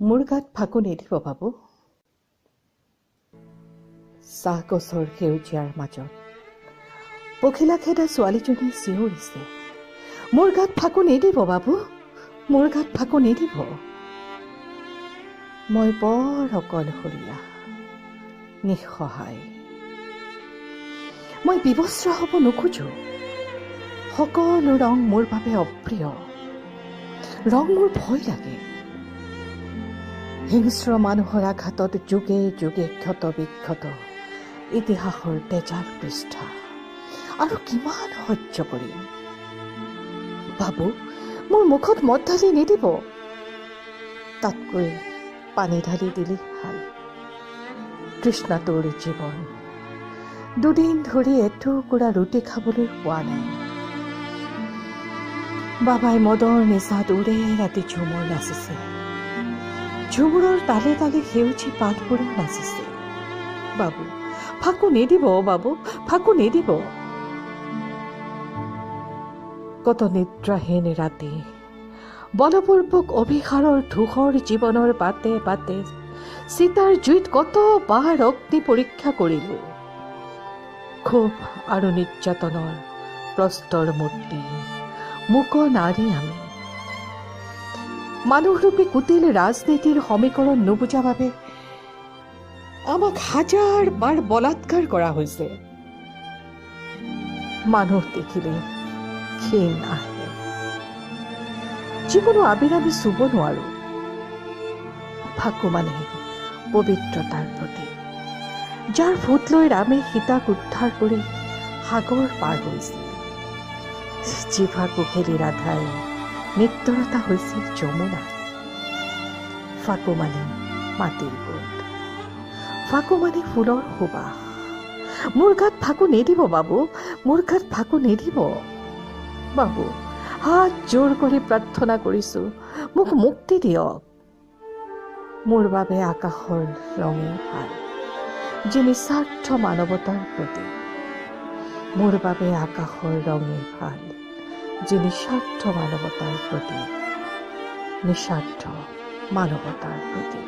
মোৰ গাত ফাকু নিদিব বাবু। চাহগছৰ সেউজীয়াৰ মাজত পখিলা খেদা ছোৱালীজনী চিঞৰিছে, মোৰ গাত ফাকু নিদিব বাবু, মোৰ গাত ফাকু নিদিব। মই বৰ অকলশৰীয়া, নিঃসহায়। মই বিবস্ত্ৰ হ'ব নোখোজো। সকলো ৰং মোৰ বাবে অপ্ৰিয়। ৰং মোৰ ভয় লাগে। হিংস্ৰ মানুহৰ আঘাতত যুগে যুগে ক্ষত বিক্ষত ইতিহাসৰ তেজাৰ পৃষ্ঠা। আৰু কিমান সহ্য কৰিম? বাবু, মোৰ মুখত মদ ঢালি নিদিব। তাতকৈ পানী ঢালি দিলি ভাল। তৃষ্ণাটোৰ জীৱন। দুদিন ধৰি এটুকুৰা ৰুটি খাবলৈ পোৱা নাই। বাবাই মদৰ নিচাত উৰে ৰাতি ঝুমুৰ নাচিছে। ঝুমুৰৰ তালে তালে সেউজী পাতবোৰে নাচিছে। বাবু, ফাকু নিদিব বাবু, ফাকু নিদিব। কত নিদ্ৰাহীন ৰাতি, বলপূৰ্বক অভিসাৰৰ ধূসৰ জীৱনৰ বাটে বাটে চিতাৰ জুইত কতবাৰ অগ্নি পৰীক্ষা কৰিলো। ক্ষোভ আৰু নিৰ্যাতনৰ প্ৰস্তৰ মূৰ্তি, মূক নাৰী আমি। মানুহৰূপী কুটিল ৰাজনীতিৰ সমীকৰণ নুবুজা বাবে আমাক হাজাৰ বাৰ বলাৎকাৰ কৰা হৈছে। মানুহ দেখিলে ঘিণ আহে। যিকোনো আবিৰ আমি চুব নোৱাৰো। ফাকু মানে পবিত্ৰতাৰ প্ৰতীক, যাৰ ফুট লৈ ৰামে সীতাক উদ্ধাৰ কৰি সাগৰ পাৰ হৈছিল। জিভা কুখেলি ৰাধাই নিত্যৰতা হৈছিল যমুনা। ফাকু মানে মাটিৰ গোট, ফাকু মানে ফুলৰ সুবাস। মোৰ গাত ফাকু নিদিব বাবু, মোৰ গাত ফাকু নিদিব। বাবু, হাত জোৰ কৰি প্ৰাৰ্থনা কৰিছো, মোক মুক্তি দিয়ক। মোৰ বাবে আকাশৰ ৰঙেই ভাল, যি নিস্বাৰ্থ মানৱতাৰ প্ৰতীক। মোৰ বাবে আকাশৰ ৰঙেই ভাল, যি নিস্বাৰ্থ মানৱতাৰ প্ৰতীক, নিস্বাৰ্থ মানৱতাৰ প্ৰতীক।